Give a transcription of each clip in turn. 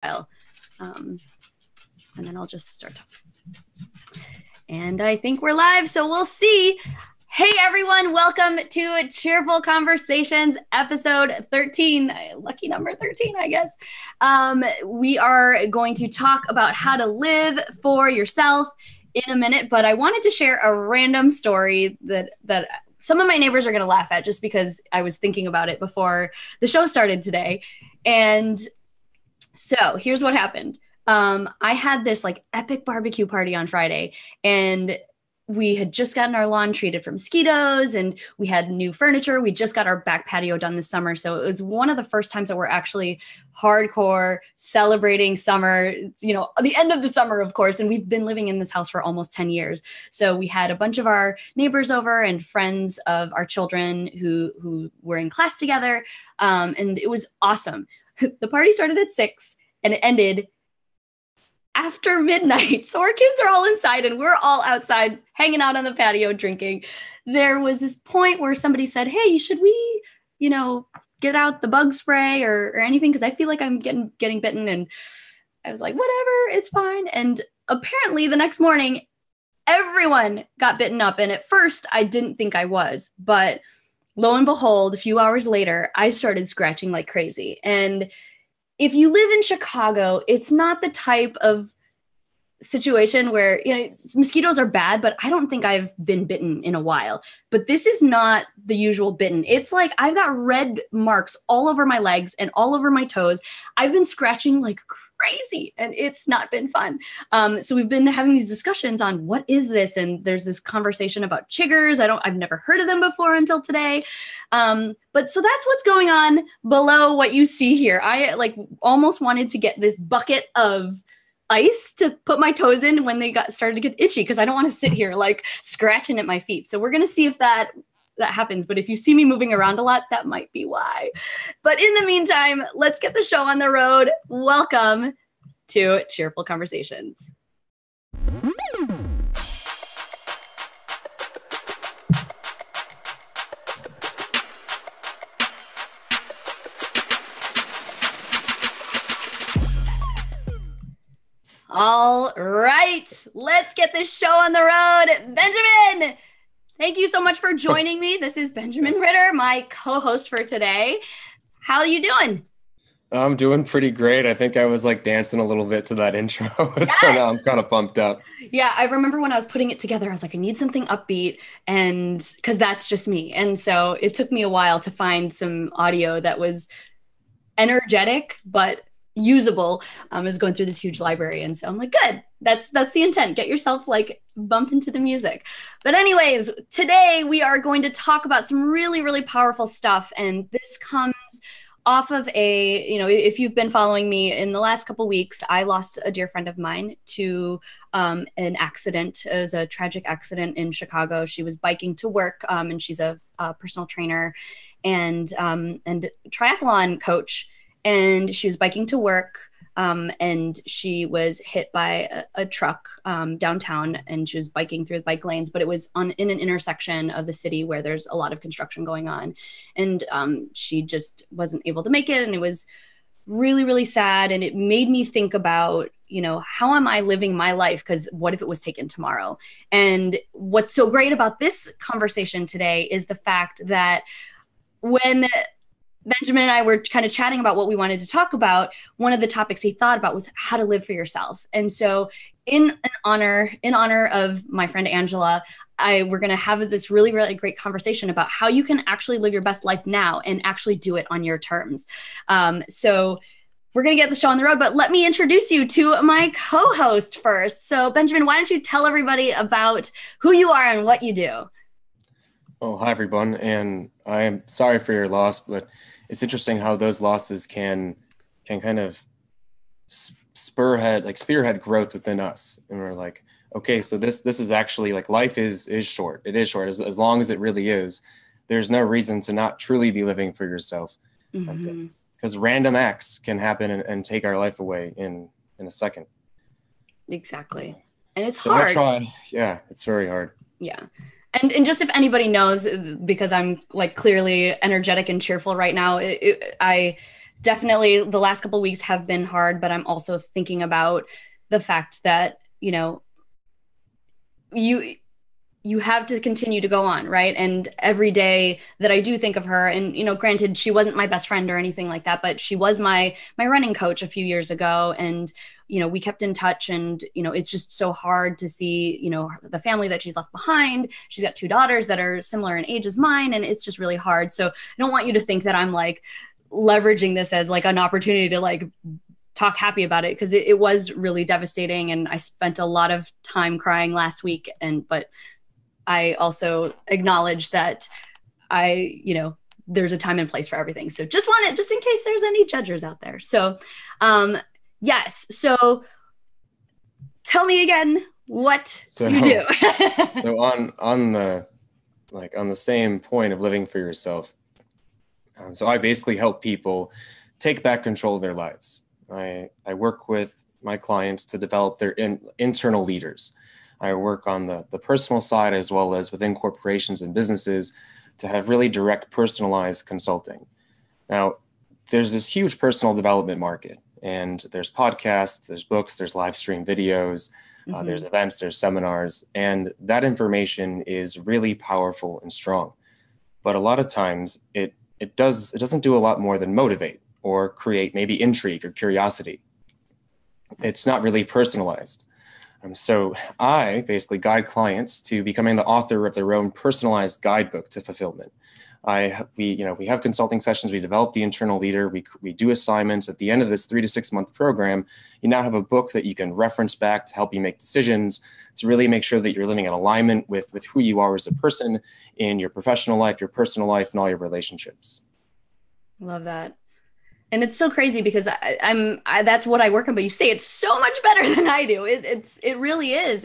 Um, and then I'll just start talking. And I think we're live, so we'll see. Hey everyone, welcome to Cheerful Conversations, episode 13, lucky number 13, I guess. We are going to talk about how to live for yourself in a minute, but I wanted to share a random story that some of my neighbors are going to laugh at just because I was thinking about it before the show started today. And so here's what happened. I had this like epic barbecue party on Friday, and we had just gotten our lawn treated for mosquitoes, and we had new furniture. We just got our back patio done this summer. So it was one of the first times that we're actually hardcore celebrating summer, you know, the end of the summer, of course. And we've been living in this house for almost 10 years. So we had a bunch of our neighbors over and friends of our children who were in class together. And it was awesome. The party started at 6 and it ended after midnight. So our kids are all inside and we're all outside hanging out on the patio drinking. There was this point where somebody said, hey, should we, you know, get out the bug spray or anything? Because I feel like I'm getting bitten. And I was like, whatever, it's fine. And apparently the next morning, everyone got bitten up. And at first I didn't think I was, but lo and behold, a few hours later, I started scratching like crazy. And if you live in Chicago, it's not the type of situation where, you know, mosquitoes are bad, but I don't think I've been bitten in a while. But this is not the usual bitten. It's like I've got red marks all over my legs and all over my toes. I've been scratching like crazy and it's not been fun. So we've been having these discussions on what is this? And there's this conversation about chiggers. I've never heard of them before until today. But so that's what's going on below what you see here. I like almost wanted to get this bucket of ice to put my toes in when they started to get itchy, because I don't want to sit here like scratching at my feet. So we're going to see if that happens. But if you see me moving around a lot, that might be why. But in the meantime, let's get the show on the road. Welcome to Cheerful Conversations. All right, let's get this show on the road. Benjamin, thank you so much for joining me. This is Benjamin Ritter, my co-host for today. How are you doing? I'm doing pretty great. I think I was like dancing a little bit to that intro. So now I'm kind of pumped up. Yeah, I remember when I was putting it together, I was like, I need something upbeat, and because that's just me. And so it took me a while to find some audio that was energetic, but usable. I was going through this huge library. And so I'm like, good, that's the intent. Get yourself like bump into the music. But anyways, today we are going to talk about some really, really powerful stuff. And this comes off of if you've been following me in the last couple of weeks, I lost a dear friend of mine to an accident. It was a tragic accident in Chicago. She was biking to work, and she's a personal trainer and triathlon coach. And she was biking to work, and she was hit by a truck downtown, and she was biking through the bike lanes, but it was in an intersection of the city where there's a lot of construction going on. And she just wasn't able to make it. And it was really, really sad. And it made me think about, you know, how am I living my life? Because what if it was taken tomorrow? And what's so great about this conversation today is the fact that when Benjamin and I were kind of chatting about what we wanted to talk about, one of the topics he thought about was how to live for yourself. And so in honor of my friend Angela, we're going to have this really, really great conversation about how you can actually live your best life now and actually do it on your terms. So we're going to get the show on the road, but let me introduce you to my co-host first. So Benjamin, why don't you tell everybody about who you are and what you do? Oh, hi, everyone. And I am sorry for your loss, but it's interesting how those losses can kind of spearhead growth within us. And we're like, okay, so this is actually like life is short. It is short as long as it really is. There's no reason to not truly be living for yourself, because random acts can happen and take our life away in a second. Exactly. And it's hard. Yeah, it's very hard. Yeah. And just if anybody knows, because I'm like clearly energetic and cheerful right now, I definitely the last couple of weeks have been hard, but I'm also thinking about the fact that, you you have to continue to go on, right? And every day that I do think of her, and granted, she wasn't my best friend or anything like that, but she was my running coach a few years ago, and we kept in touch. And it's just so hard to see the family that she's left behind. She's got two daughters that are similar in age as mine, and it's just really hard. So I don't want you to think that I'm like leveraging this as like an opportunity to like talk happy about it, because it was really devastating, and I spent a lot of time crying last week. But I also acknowledge that there's a time and place for everything. So just in case there's any judges out there. So, yes. So tell me again what you do. So on the same point of living for yourself. So I basically help people take back control of their lives. I work with my clients to develop their internal leaders. I work on the personal side as well as within corporations and businesses to have really direct personalized consulting. Now, there's this huge personal development market, and there's podcasts, there's books, there's live stream videos, there's events, there's seminars, and that information is really powerful and strong. But a lot of times it doesn't do a lot more than motivate or create maybe intrigue or curiosity. It's not really personalized. So I basically guide clients to becoming the author of their own personalized guidebook to fulfillment. We have consulting sessions. We develop the internal leader. We do assignments. At the end of this 3 to 6 month program, you now have a book that you can reference back to help you make decisions, to really make sure that you're living in alignment with who you are as a person in your professional life, your personal life, and all your relationships. Love that. And it's so crazy because I'm that's what I work on, but you say it's so much better than I do. It really is.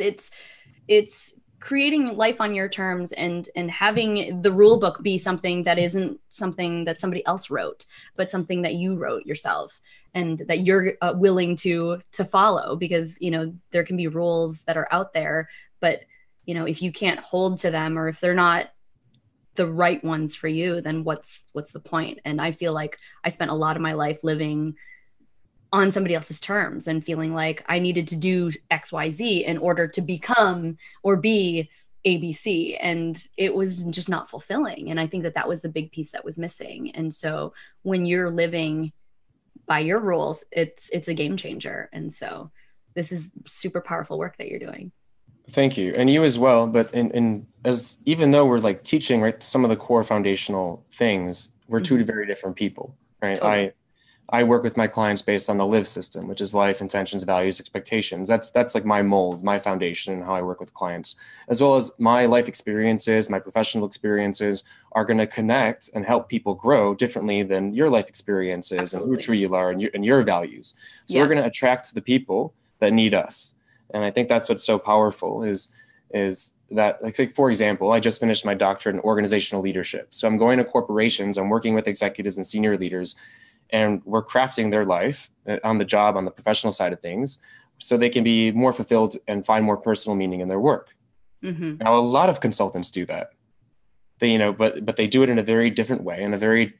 It's creating life on your terms, and having the rule book be something that isn't something that somebody else wrote, but something that you wrote yourself, and that you're willing to follow, because there can be rules that are out there, but if you can't hold to them, or if they're not the right ones for you, then what's the point? And I feel like I spent a lot of my life living on somebody else's terms and feeling like I needed to do XYZ in order to become or be ABC. And it was just not fulfilling. And I think that was the big piece that was missing. And so when you're living by your rules, it's a game changer. And so this is super powerful work that you're doing. Thank you. And you as well. But even though we're like teaching, right, some of the core foundational things, we're two very different people, right? Totally. I work with my clients based on the live system, which is life, intentions, values, expectations. That's like my mold, my foundation, and how I work with clients, as well as my life experiences, my professional experiences are going to connect and help people grow differently than your life experiences. Absolutely. And who you are and your values. So we're going to attract the people that need us. And I think that's what's so powerful is that, like, say, for example, I just finished my doctorate in organizational leadership. So I'm going to corporations, I'm working with executives and senior leaders, and we're crafting their life on the job, on the professional side of things, so they can be more fulfilled and find more personal meaning in their work. Now, a lot of consultants do that. But they do it in a very different way, in a very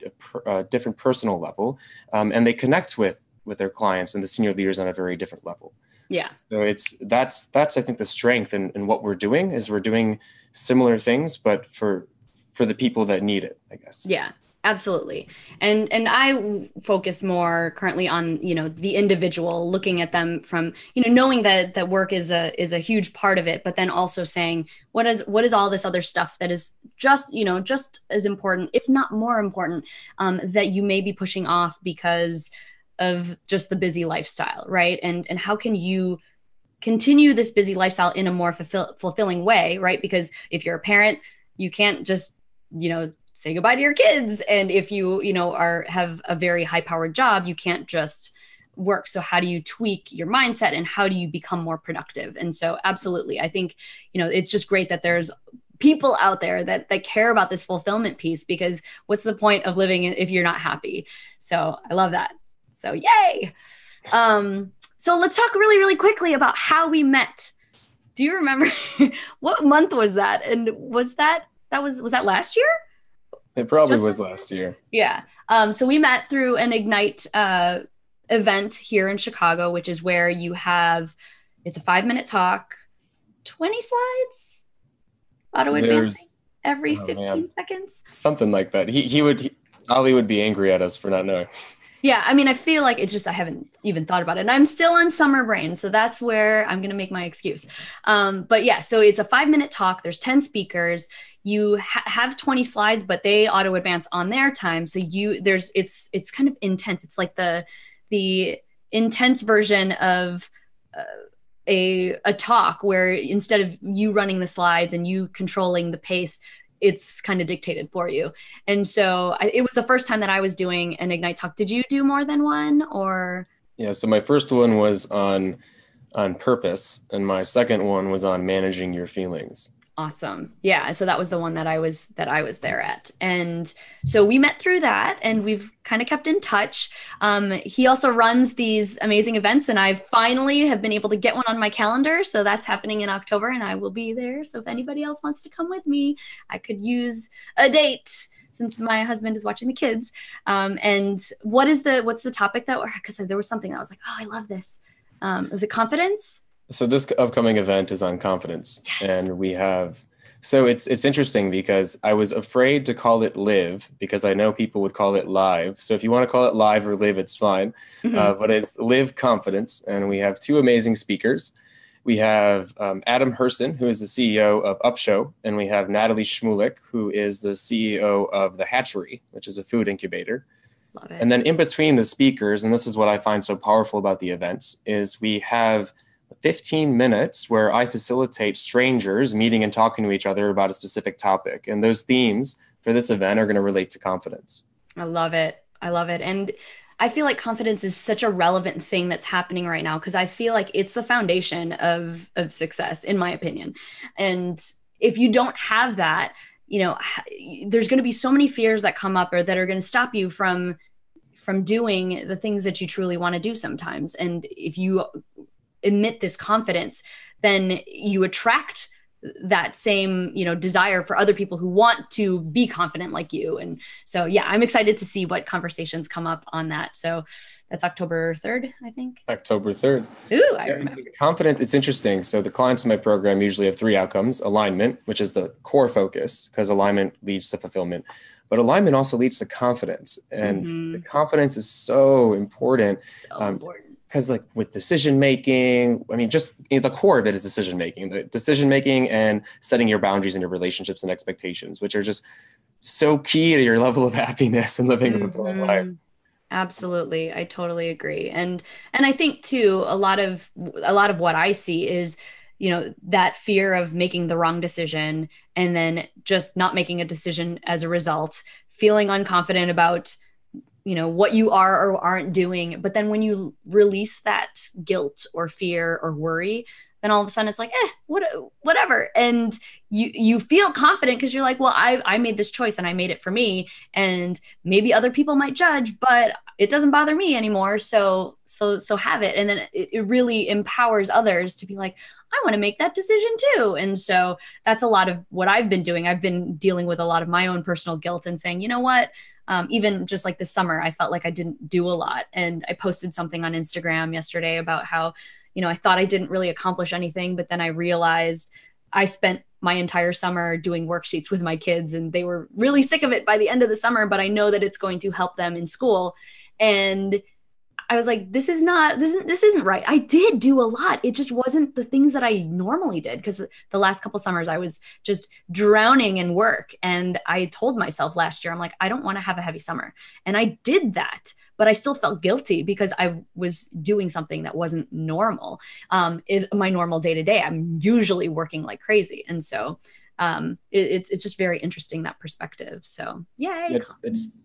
different personal level, and they connect with their clients and the senior leaders on a very different level. Yeah. So that's I think the strength in what we're doing is we're doing similar things, but for the people that need it, I guess. Yeah, absolutely. And I focus more currently on, the individual, looking at them from, knowing that work is a huge part of it, but then also saying, what is all this other stuff that is just as important, if not more important, that you may be pushing off because of just the busy lifestyle, right? And how can you continue this busy lifestyle in a more fulfilling way, right? Because if you're a parent, you can't just, say goodbye to your kids. And if you, have a very high-powered job, you can't just work. So how do you tweak your mindset, and how do you become more productive? And so absolutely, I think, it's just great that there's people out there that care about this fulfillment piece, because what's the point of living if you're not happy? So I love that. So yay. So let's talk really, really quickly about how we met. Do you remember what month was that? And was that last year? It probably Just was this year? last year. Yeah. So we met through an Ignite event here in Chicago, which is where it's a 5-minute talk, 20 slides, auto advancing There's, every oh man, 15 seconds. something like that. Ali would be angry at us for not knowing. Yeah, I mean, I feel like it's just I haven't even thought about it. And I'm still on summer brain, so that's where I'm gonna make my excuse. But yeah, so it's a 5-minute talk. There's 10 speakers. You have 20 slides, but they auto advance on their time. So it's kind of intense. It's like the intense version of a talk where instead of you running the slides and you controlling the pace, it's kind of dictated for you. And so it was the first time that I was doing an Ignite talk. Did you do more than one or? Yeah, so my first one was on purpose, and my second one was on managing your feelings. Awesome. Yeah. So that was the one that I was there at. And so we met through that and we've kind of kept in touch. He also runs these amazing events and I finally have been able to get one on my calendar. So that's happening in October and I will be there. So if anybody else wants to come with me, I could use a date since my husband is watching the kids. And what's the topic because there was something I was like, oh, I love this. Was it confidence? So this upcoming event is on confidence, Yes. and it's interesting because I was afraid to call it live because I know people would call it live. So if you want to call it live or live, it's fine. Mm-hmm. But it's live confidence, and we have two amazing speakers. We have Adam Herson, who is the CEO of Upshow, and we have Natalie Schmulik, who is the CEO of The Hatchery, which is a food incubator. Love it. And then in between the speakers, and this is what I find so powerful about the events, is we have 15 minutes where I facilitate strangers meeting and talking to each other about a specific topic. And those themes for this event are going to relate to confidence. I love it. I love it. And I feel like confidence is such a relevant thing that's happening right now because I feel like it's the foundation of success, in my opinion. And if you don't have that, there's going to be so many fears that come up or that are going to stop you from doing the things that you truly want to do sometimes. And if you emit this confidence, then you attract that same, desire for other people who want to be confident like you. And so, yeah, I'm excited to see what conversations come up on that. So that's October 3rd, I think. October 3rd. Ooh, I remember. Confident, it's interesting. So the clients in my program usually have 3 outcomes: alignment, which is the core focus because alignment leads to fulfillment, but alignment also leads to confidence. And the confidence is so important. So important. Because like with decision making, I mean, just the core of it is decision making and setting your boundaries in your relationships and expectations, which are just so key to your level of happiness and living a fulfilling life. Absolutely. I totally agree. And I think too, a lot of what I see is, that fear of making the wrong decision and then just not making a decision as a result, feeling unconfident about what you are or aren't doing. But then when you release that guilt or fear or worry, then all of a sudden it's like, whatever. And you feel confident because you're like, well, I made this choice and I made it for me. And maybe other people might judge, but it doesn't bother me anymore. So have it. And then it really empowers others to be like, I want to make that decision too. And so that's a lot of what I've been doing. I've been dealing with a lot of my own personal guilt and saying, you know what? Even just like this summer, I felt like I didn't do a lot. And I posted something on Instagram yesterday about how, I thought I didn't really accomplish anything, but then I realized I spent my entire summer doing worksheets with my kids and they were really sick of it by the end of the summer, but I know that it's going to help them in school. And I was like, this isn't right. I did do a lot. It just wasn't the things that I normally did because the last couple summers I was just drowning in work. And I told myself last year, I'm like, I don't want to have a heavy summer. And I did that, but I still felt guilty because I was doing something that wasn't normal. In my normal day to day, I'm usually working like crazy. And so it's just very interesting, that perspective. So yay.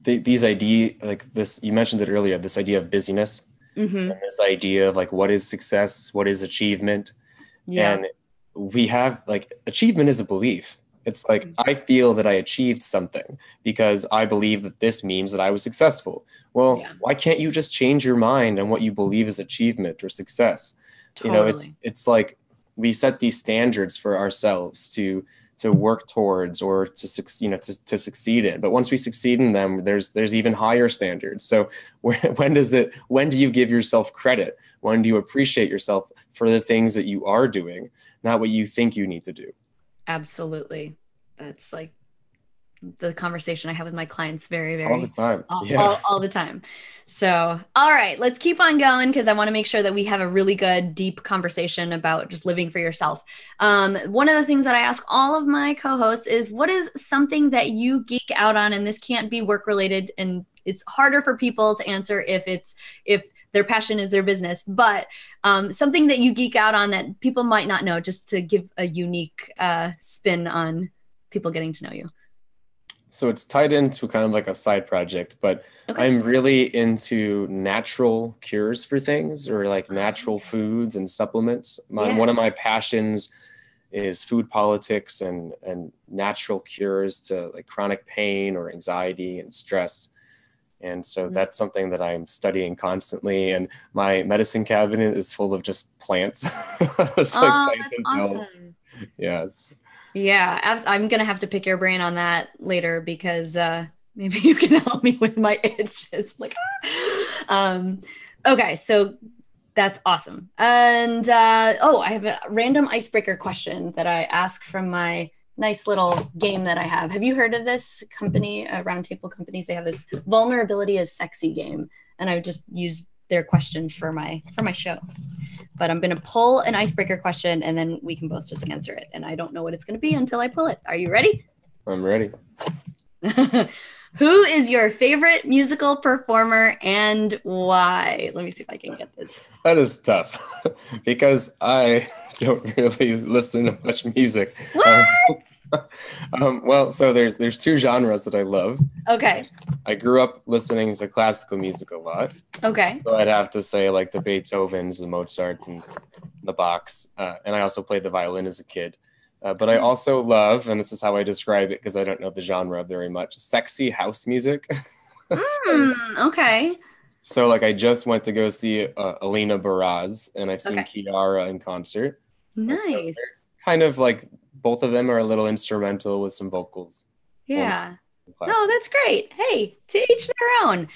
These idea like this, you mentioned it earlier, this idea of busyness and this idea of like, what is success? What is achievement? Yeah. And we have like, achievement is a belief. It's like, I feel that I achieved something because I believe that this means that I was successful. Well, why can't you just change your mind on what you believe is achievement or success? Totally. It's like we set these standards for ourselves to to work towards or to succeed, to succeed in. But once we succeed in them, there's even higher standards. So when do you give yourself credit? When do you appreciate yourself for the things that you are doing, not what you think you need to do? Absolutely. That's like the conversation I have with my clients very, All the very time. all the time. So, all right, let's keep on going because I want to make sure that we have a really good, deep conversation about just living for yourself. One of the things that I ask all of my co-hosts is, what is something that you geek out on? And this can't be work related, and it's harder for people to answer if their passion is their business, but something that you geek out on that people might not know, just to give a unique spin on people getting to know you. So it's tied into kind of like a side project, but Okay. I'm really into natural cures for things, or like natural foods and supplements. One of my passions is food politics and natural cures to like chronic pain or anxiety and stress. And so that's something that I'm studying constantly. And my medicine cabinet is full of just plants. It's like plants That's and pills. awesome. Yes. Yeah, I'm gonna have to pick your brain on that later because maybe you can help me with my itches. Like, okay, so that's awesome. And I have a random icebreaker question that I ask from my nice little game that I have. Have you heard of this company, Roundtable Companies? They have this vulnerability is sexy game, and I just use their questions for my show. But I'm going to pull an icebreaker question and then we can both just answer it. And I don't know what it's going to be until I pull it. Are you ready? I'm ready. Who is your favorite musical performer and why? Let me see if I can get this. That is tough because I don't really listen to much music. What? Well, so there's two genres that I love. Okay. I grew up listening to classical music a lot. Okay. So I'd have to say like the Beethovens, the Mozart, and the Bachs. And I also played the violin as a kid. But I also love, and this is how I describe it because I don't know the genre very much, sexy house music. Okay. So like I just went to go see Alina Baraz, and I've seen Kiara in concert. Nice. So kind of like both of them are a little instrumental with some vocals. Yeah. No, that's great. Hey, to each their own.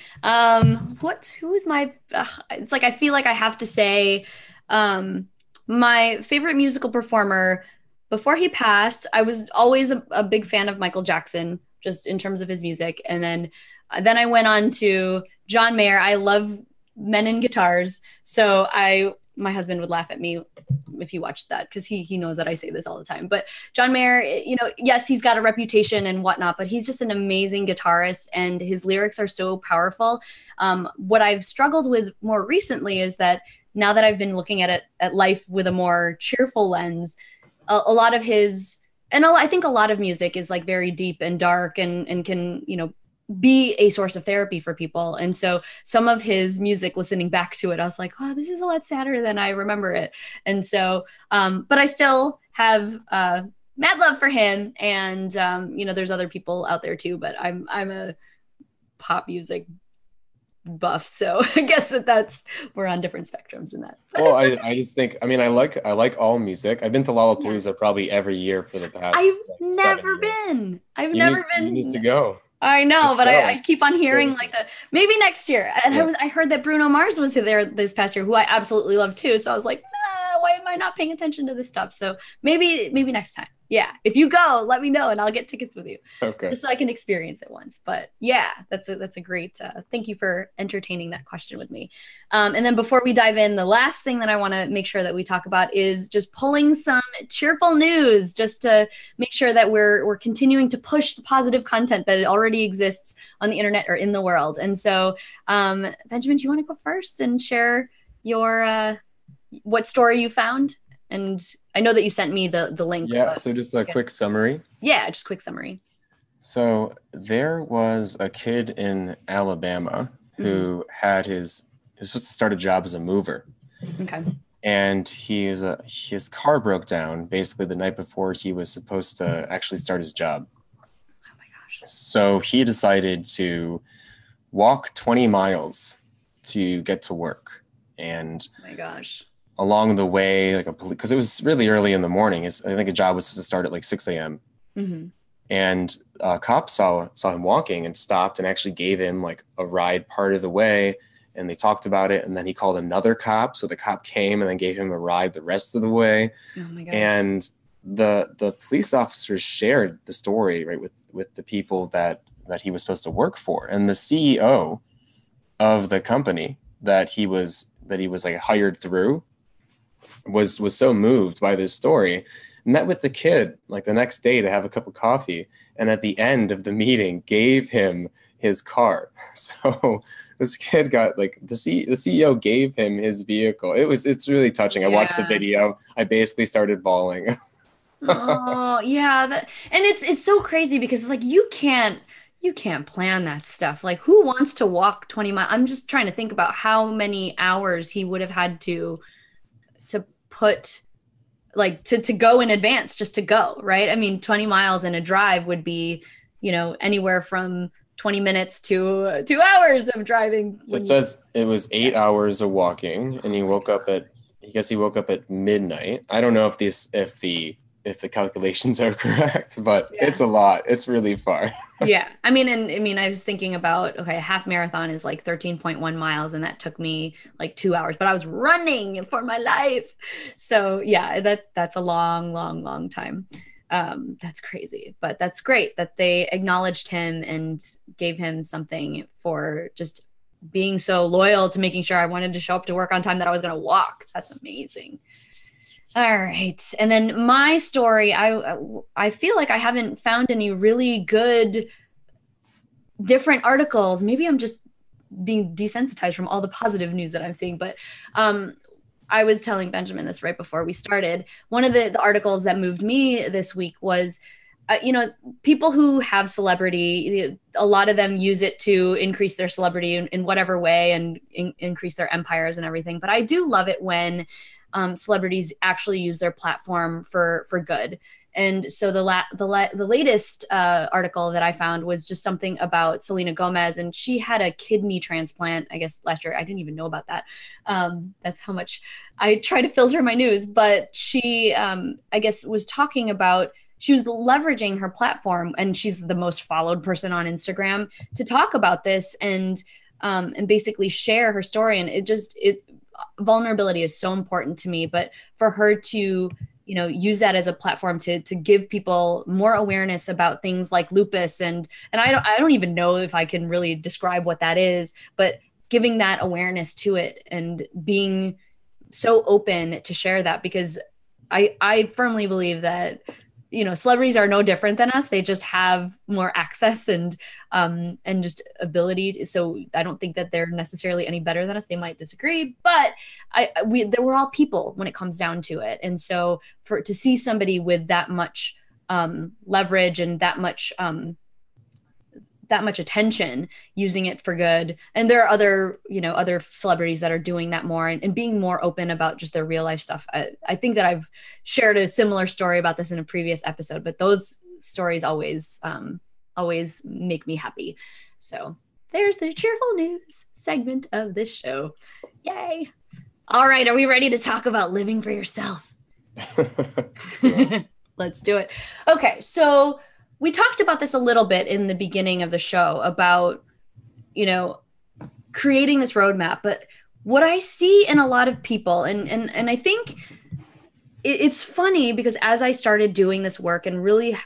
Who's my, it's like, I feel like I have to say, my favorite musical performer before he passed, I was always a big fan of Michael Jackson, just in terms of his music. And then I went on to John Mayer. I love men and guitars. So my husband would laugh at me if he watched that because he knows that I say this all the time. But John Mayer, yes, he's got a reputation and whatnot, but he's just an amazing guitarist and his lyrics are so powerful. What I've struggled with more recently is that now that I've been looking at life with a more cheerful lens, a lot of his, and I think a lot of music is like very deep and dark and can, be a source of therapy for people. And so some of his music, listening back to it, I was like, oh, this is a lot sadder than I remember it. And so, but I still have mad love for him. And, there's other people out there too, but I'm a pop music buff. So I guess we're on different spectrums in that. But well, I just think, I like all music. I've been to Lollapalooza probably every year for the past. I've never been. You need to go. I know, but I keep on hearing maybe next year. And I heard that Bruno Mars was there this past year, who I absolutely love too. So I was like, why am I not paying attention to this stuff? So maybe next time. Yeah. If you go, let me know and I'll get tickets with you. Okay. Just so I can experience it once. But yeah, that's a great, thank you for entertaining that question with me. And then before we dive in, the last thing that I want to make sure that we talk about is just pulling some cheerful news, just to make sure that we're continuing to push the positive content that already exists on the internet or in the world. And so, Benjamin, do you want to go first and share your, what story you found? And I know that you sent me the link. Yeah, so just a quick summary. Yeah, just quick summary. So there was a kid in Alabama who he was supposed to start a job as a mover. Okay. And his car broke down basically the night before he was supposed to actually start his job. Oh my gosh. So he decided to walk 20 miles to get to work. And oh my gosh. Along the way, because it was really early in the morning. I think a job was supposed to start at like 6 a.m. Mm-hmm. And a cop saw him walking and stopped and actually gave him like a ride part of the way. And they talked about it. And then he called another cop. So the cop came and then gave him a ride the rest of the way. Oh my gosh. And the police officers shared the story, right, with the people that he was supposed to work for. And the CEO of the company that he was like hired through was so moved by this story, met with the kid like the next day to have a cup of coffee, and at the end of the meeting gave him his car. So this kid got like the CEO gave him his vehicle. It's really touching. I watched the video. I basically started bawling. Oh yeah, and it's so crazy because it's like you can't plan that stuff. Like who wants to walk 20 miles? I'm just trying to think about how many hours he would have had to put like to go in advance just to go, right? I mean, 20 miles in a drive would be, anywhere from 20 minutes to 2 hours of driving. So it says it was 8 hours of walking, and he woke up at midnight. I don't know if the calculations are correct, but it's a lot. It's really far. Yeah. I mean, I was thinking about, okay, a half marathon is like 13.1 miles, and that took me like 2 hours, but I was running for my life. So yeah, that's a long, long, long time. That's crazy, but that's great that they acknowledged him and gave him something for just being so loyal to making sure I wanted to show up to work on time, that I was going to walk. That's amazing. All right. And then my story, I feel like I haven't found any really good different articles. Maybe I'm just being desensitized from all the positive news that I'm seeing, but I was telling Benjamin this right before we started. One of the articles that moved me this week was people who have celebrity, a lot of them use it to increase their celebrity in whatever way and increase their empires and everything. But I do love it when celebrities actually use their platform for good. And so the latest article that I found was just something about Selena Gomez, and she had a kidney transplant, I guess, last year. I didn't even know about that. That's how much I try to filter my news. But she, I guess, was talking about, she was leveraging her platform, and she's the most followed person on Instagram, to talk about this and basically share her story. And vulnerability is so important to me, but for her to use that as a platform to give people more awareness about things like lupus, and I don't even know if I can really describe what that is, but giving that awareness to it and being so open to share that, because I firmly believe that celebrities are no different than us. They just have more access and just ability. So I don't think that they're necessarily any better than us. They might disagree, but we're all people when it comes down to it. And so to see somebody with that much leverage and that much attention, using it for good. And there are other celebrities that are doing that more and being more open about just their real life stuff. I think that I've shared a similar story about this in a previous episode, but those stories always make me happy. So there's the cheerful news segment of this show. Yay. All right. Are we ready to talk about living for yourself? Let's do it. Okay. So we talked about this a little bit in the beginning of the show about, creating this roadmap. But what I see in a lot of people, and I think it's funny, because as I started doing this work and really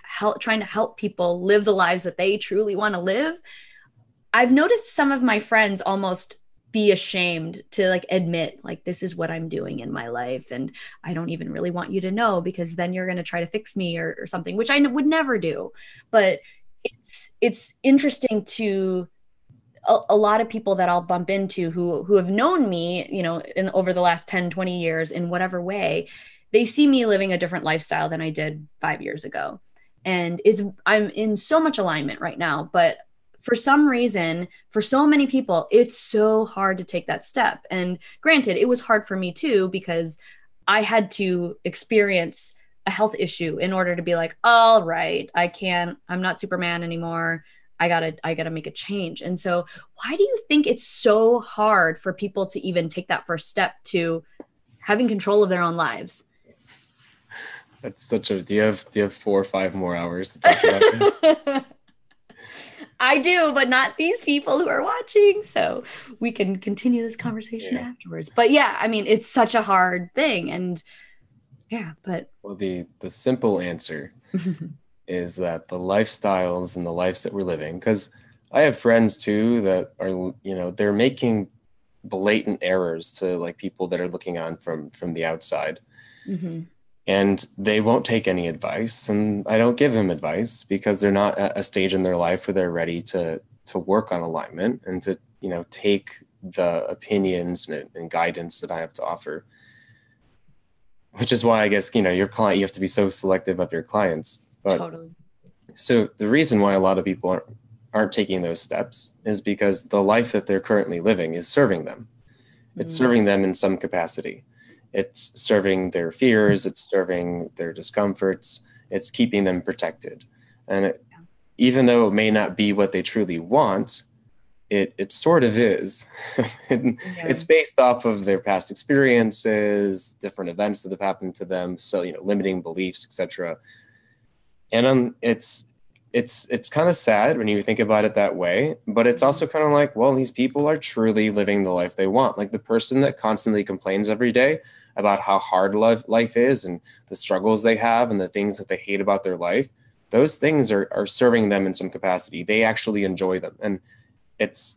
trying to help people live the lives that they truly want to live, I've noticed some of my friends almost be ashamed to admit, this is what I'm doing in my life, and I don't even really want you to know, because then you're going to try to fix me or something, which I would never do. But it's interesting to a lot of people that I'll bump into who have known me, over the last 10, 20 years in whatever way. They see me living a different lifestyle than I did 5 years ago. And I'm in so much alignment right now, but for some reason, for so many people, it's so hard to take that step. And granted, it was hard for me too, because I had to experience a health issue in order to be like, all right, I'm not Superman anymore. I gotta make a change. And so why do you think it's so hard for people to even take that first step to having control of their own lives? That's such a, do you have 4 or 5 more hours to talk about this? I do, but not these people who are watching. So we can continue this conversation Yeah. afterwards. But yeah, I mean, it's such a hard thing. And yeah, but Well, the simple answer is that the lifestyles and the lives that we're living, because I have friends too that are, they're making blatant errors to like people that are looking on from the outside, mhm. and they won't take any advice, and I don't give them advice because they're not at a stage in their life where they're ready to work on alignment and to take the opinions and guidance that I have to offer, which is why I guess your client, you have to be so selective of your clients. But Totally. so the reason why a lot of people aren't taking those steps is because the life that they're currently living is serving them. It's Mm, serving them in some capacity. It's serving their fears. It's serving their discomforts. It's keeping them protected. And even though it may not be what they truly want, it sort of is. yeah. It's based off of their past experiences, different events that have happened to them. So, limiting beliefs, etc. And it's kind of sad when you think about it that way, but it's also kind of like, well, these people are truly living the life they want. Like the person that constantly complains every day about how hard life is and the struggles they have and the things that they hate about their life, those things are serving them in some capacity. They actually enjoy them. And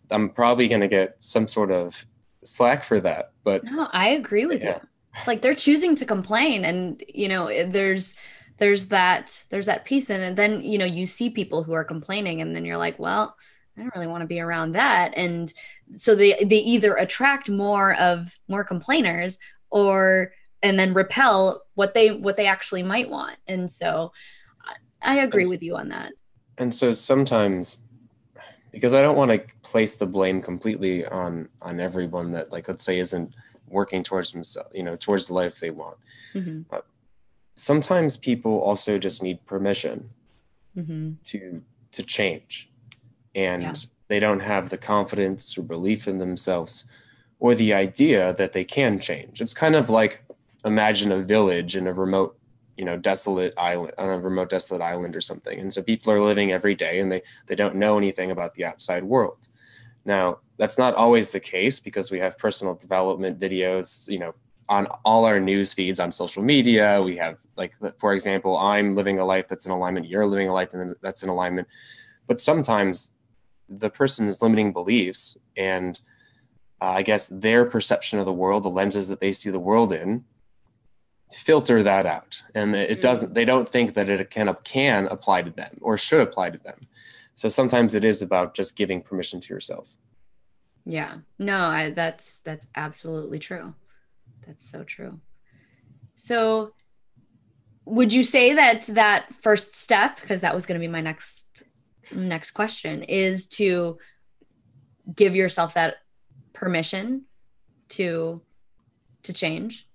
I'm probably going to get some sort of slack for that, but No, I agree with you. yeah. Like they're choosing to complain and there's that piece in it. Then, you see people who are complaining and then you're like, well, I don't really want to be around that. And so they either attract more complainers or and then repel what they actually might want. And so I agree And, with you on that. and so sometimes, because I don't want to place the blame completely on everyone that, like, let's say isn't working towards themselves, towards the life they want. Hmm. Uh, Sometimes people also just need permission Hmm. to change, Yeah. and they don't have the confidence or belief in themselves or the idea that they can change. It's kind of like, imagine a village in a remote, desolate island, on a remote desolate island or something. And so people are living every day and they don't know anything about the outside world. Now, that's not always the case because we have personal development videos, on all our news feeds on social media. We have, like, for example, I'm living a life that's in alignment, you're living a life that's in alignment. But sometimes the person's limiting beliefs and I guess their perception of the world, the lenses that they see the world in, filter that out. And it doesn't, they don't think that it can apply to them or should apply to them. So sometimes it is about just giving permission to yourself. Yeah. No, that's absolutely true. That's so true. So, would you say that first step, because that was going to be my next question, is to give yourself that permission to change?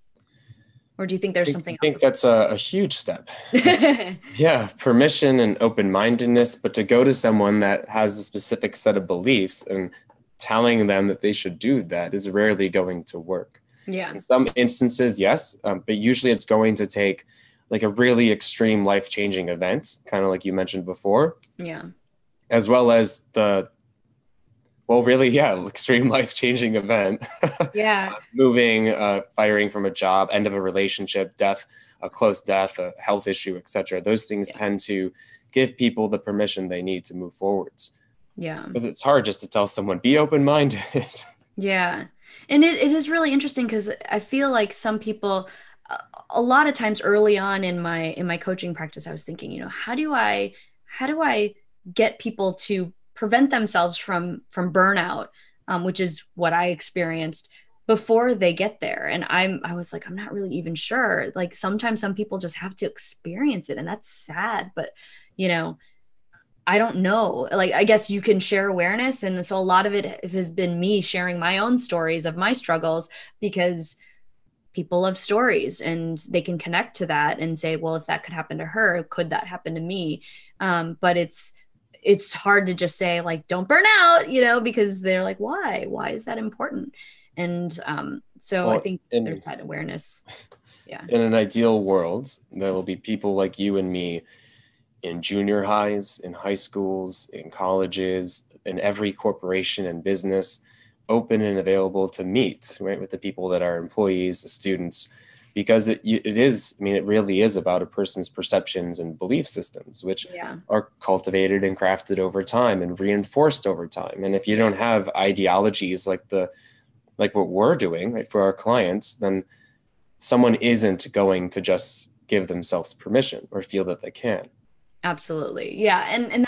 Or do you think there's I something think that's a huge step. else? Yeah, permission and open-mindedness, but to go to someone that has a specific set of beliefs and telling them that they should do that is rarely going to work. Yeah. In some instances, yes, but usually it's going to take like a really extreme life-changing event, kind of like you mentioned before, Yeah. as well as well, really, yeah, extreme life-changing event, Yeah. moving, firing from a job, end of a relationship, death, a close death, a health issue, etc. Those things Yeah. tend to give people the permission they need to move forwards. Yeah. Because it's hard just to tell someone, be open-minded. Yeah. And it is really interesting because I feel like some people a lot of times early on in my coaching practice, I was thinking, how do I get people to prevent themselves from burnout, which is what I experienced before they get there. And I was like, I'm not really even sure. Like sometimes some people just have to experience it, and that's sad. But you know, I don't know. Like, I guess you can share awareness. And so a lot of it has been me sharing my own stories of my struggles because people love stories and they can connect to that and say, well, if that could happen to her, could that happen to me? But it's hard to just say like, don't burn out, because they're like, why is that important? And so I Well, think there's and that awareness. Yeah. In an ideal world, there will be people like you and me in junior highs, in high schools, in colleges, in every corporation and business, open and available to meet, right, with the people that are employees, the students, because it is, I mean, it really is about a person's perceptions and belief systems, which are cultivated and crafted over time and reinforced over time. And if you don't have ideologies like what we're doing, right, for our clients, then someone isn't going to just give themselves permission or feel that they can. Absolutely. Yeah. And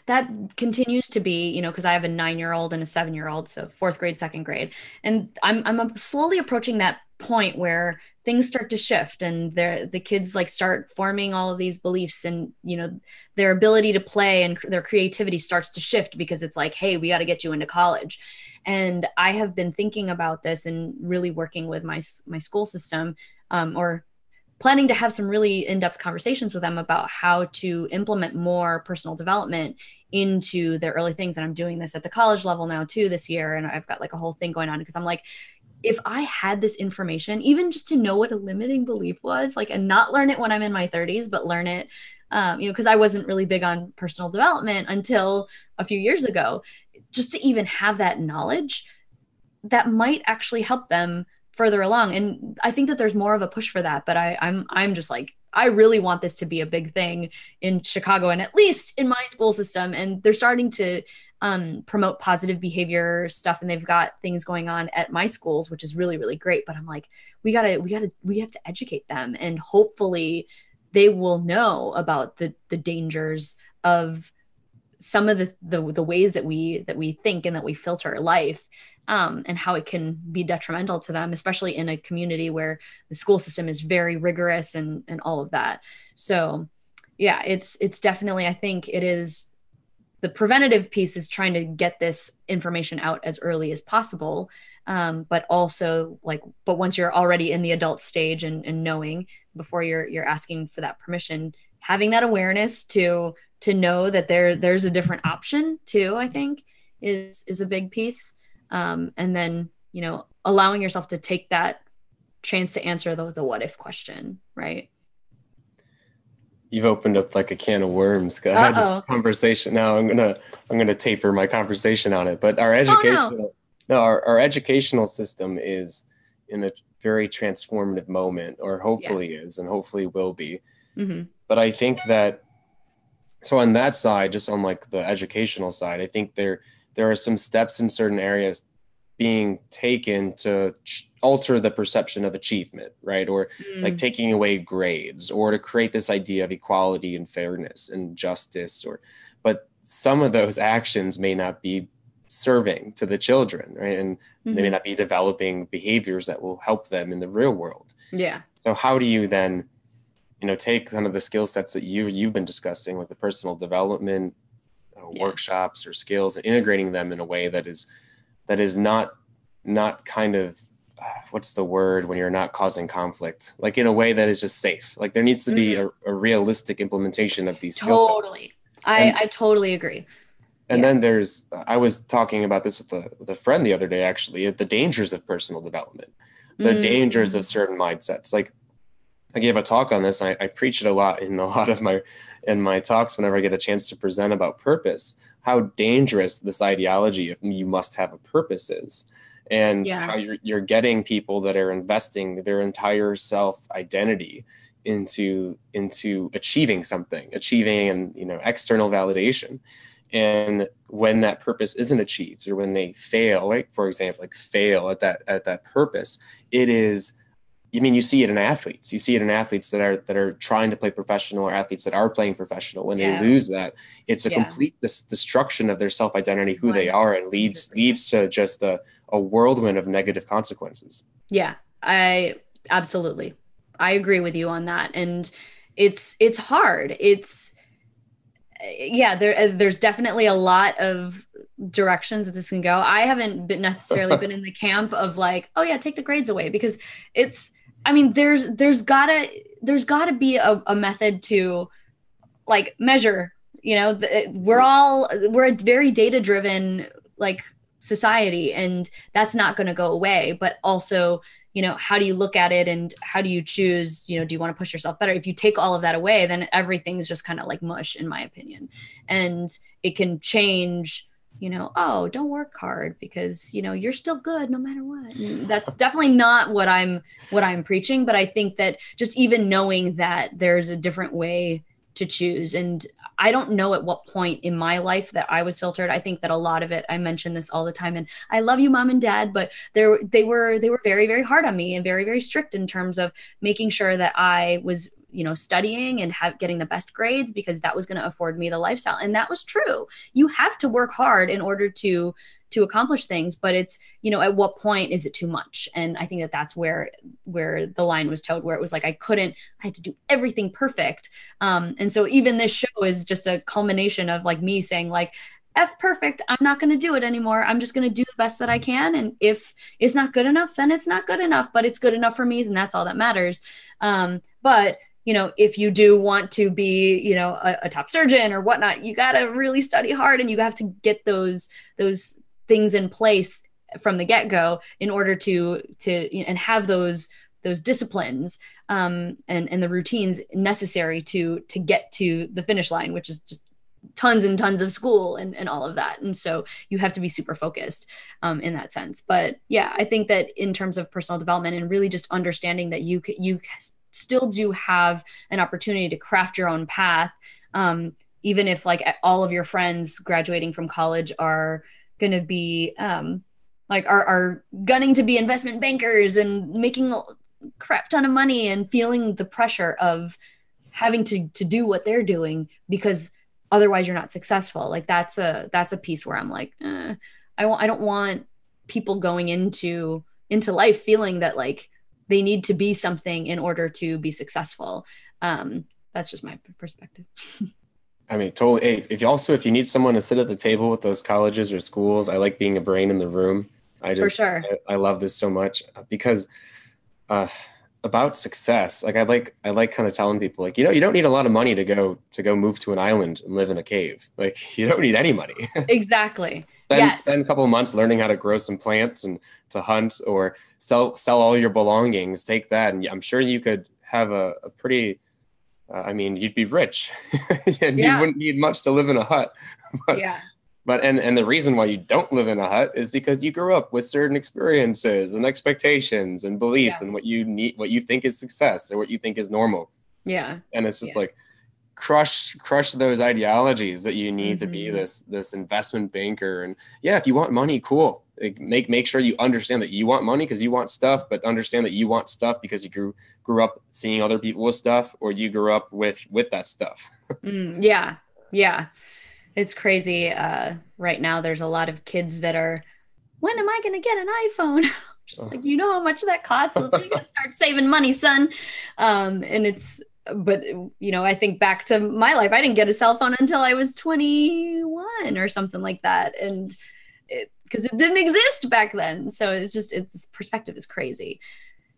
that continues to be, you know, because I have a 9-year-old and a 7-year-old, so fourth grade, second grade. And I'm slowly approaching that point where things start to shift and the kids like start forming all of these beliefs, and, you know, their ability to play and their creativity starts to shift because it's like, hey, we got to get you into college. And I have been thinking about this and really working with my school system, or planning to have some really in-depth conversations with them about how to implement more personal development into their early things. And I'm doing this at the college level now too this year. And I've got like a whole thing going on because I'm like, if I had this information, even just to know what a limiting belief was, like, and not learn it when I'm in my 30s, but learn it, you know, because I wasn't really big on personal development until a few years ago, just to even have that knowledge, that might actually help them further along. And I think that there's more of a push for that, but I'm just like, I really want this to be a big thing in Chicago and at least in my school system. And they're starting to promote positive behavior stuff, and they've got things going on at my schools, which is really, really great. But I'm like, we have to educate them, and hopefully they will know about the dangers of some of the ways that we think and that we filter life, and how it can be detrimental to them, especially in a community where the school system is very rigorous and all of that. So yeah, it's definitely, I think it is, the preventative piece is trying to get this information out as early as possible. But also like, but once you're already in the adult stage and knowing before you're asking for that permission, having that awareness to know that there's a different option too, I think is a big piece. And then, you know, allowing yourself to take that chance to answer the what if question, right? You've opened up like a can of worms. I had this conversation. Now I'm gonna taper my conversation on it. But our educational our educational system is in a very transformative moment, or hopefully is, and hopefully will be. Mm-hmm. But I think that, so on that side, just on like the educational side, I think there are some steps in certain areas being taken to alter the perception of achievement, right? Or like taking away grades, or to create this idea of equality and fairness and justice, but some of those actions may not be serving to the children, right? And they may not be developing behaviors that will help them in the real world. Yeah. So how do you then, you know, take kind of the skill sets that you've been discussing with the personal development workshops or skills, and integrating them in a way that is not kind of what's the word when you're not causing conflict, like in a way that is just safe. Like there needs to be a realistic implementation of these skill sets. Totally. I totally agree. And then I was talking about this with a friend the other day, actually, the dangers of personal development, the dangers of certain mindsets. Like I gave a talk on this. I preach it a lot in my talks whenever I get a chance to present about purpose, how dangerous this ideology of you must have a purpose is, and how you're getting people that are investing their entire self identity into achieving something, and, you know, external validation. And when that purpose isn't achieved, or when they fail, like for example, like fail at that purpose, it is, I mean, you see it in athletes. You see it in athletes that are trying to play professional, or athletes that are playing professional. When they lose that, it's a complete destruction of their self-identity, who they are, and leads to just a whirlwind of negative consequences. Yeah, I absolutely. I agree with you on that. And it's hard. There's definitely a lot of directions that this can go. I haven't necessarily been in the camp of like, oh yeah, take the grades away, because I mean, there's gotta be a method to like measure, you know, we're a very data driven like society, and that's not going to go away. But also, how do you look at it and how do you choose, do you want to push yourself better? If you take all of that away, then everything's just kind of like mush, in my opinion. And it can change, oh, don't work hard because, you're still good no matter what. And that's definitely not what I'm preaching. But I think that just even knowing that there's a different way to choose. And I don't know at what point in my life that I was filtered. I think that a lot of it, I mention this all the time, and I love you, mom and dad, but they were very, very hard on me and very, very strict in terms of making sure that I was, studying and getting the best grades, because that was going to afford me the lifestyle. And that was true. You have to work hard in order to accomplish things, but it's, at what point is it too much? And I think that that's where the line was towed, where it was like, I had to do everything perfect. And so even this show is just a culmination of like me saying like, F perfect, I'm not going to do it anymore. I'm just going to do the best that I can. And if it's not good enough, then it's not good enough, but it's good enough for me. And that's all that matters. But if you do want to be, a top surgeon or whatnot, you got to really study hard, and you have to get those things in place from the get-go in order to and have those disciplines and the routines necessary to get to the finish line, which is just tons and tons of school and all of that. And so you have to be super focused in that sense. But yeah, I think that in terms of personal development and really just understanding that you still do have an opportunity to craft your own path, even if like all of your friends graduating from college are going to be are gunning to be investment bankers and making a crap ton of money and feeling the pressure of having to do what they're doing because otherwise you're not successful. Like that's a piece where I'm like, I don't want people going into life feeling that like they need to be something in order to be successful. That's just my perspective. I mean, totally. Hey, if you need someone to sit at the table with those colleges or schools, I like being a brain in the room. For sure. I love this so much because about success, like I like kind of telling people like, you don't need a lot of money to go move to an island and live in a cave. Like you don't need any money. Exactly. Spend a couple of months learning how to grow some plants and to hunt or sell all your belongings. Take that, and I'm sure you could have a pretty. You'd be rich, and you wouldn't need much to live in a hut. But the reason why you don't live in a hut is because you grew up with certain experiences and expectations and beliefs and what you think is success or what you think is normal. Yeah, and it's just like. Crush those ideologies that you need to be this investment banker. And if you want money, cool. Like, make sure you understand that you want money because you want stuff, but understand that you want stuff because you grew up seeing other people with stuff, or you grew up with that stuff. Yeah. It's crazy. Right now, there's a lot of kids that are, when am I going to get an iPhone? Just like, you know how much that costs? So you got to start saving money, son. But I think back to my life, I didn't get a cell phone until I was 21 or something like that. And because it didn't exist back then. So its perspective is crazy.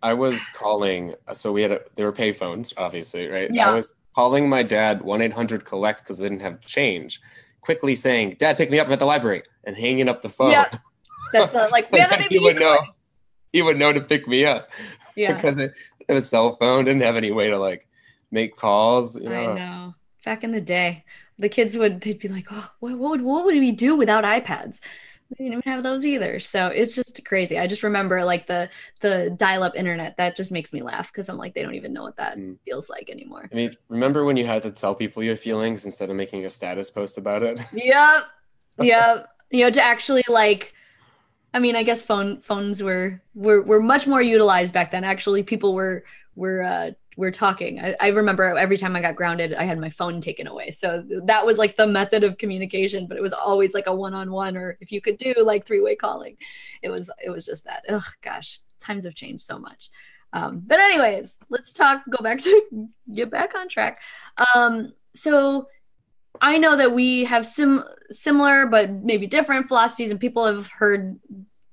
I was calling, so there were pay phones, obviously, right? Yeah. I was calling my dad 1-800-COLLECT because they didn't have change, quickly saying, "Dad, pick me up at the library," and hanging up the phone. Yeah. That's like, we have an he would know to pick me up. Yeah. Because it was a cell phone, didn't have any way to like make calls. I know. Back in the day, the kids they'd be like, "Oh, what would we do without iPads?" We didn't even have those either. So it's just crazy. I just remember like the dial-up internet. That just makes me laugh because I'm like, they don't even know what that feels like anymore. I mean, remember when you had to tell people your feelings instead of making a status post about it? Yep. To actually like, I mean, I guess phones were much more utilized back then. Actually, people were talking. I remember every time I got grounded, I had my phone taken away. So that was like the method of communication, but it was always like a one-on-one, or if you could do like three-way calling, it was just that. Oh gosh, times have changed so much. But anyways, let's get back on track. So I know that we have similar, but maybe different philosophies, and people have heard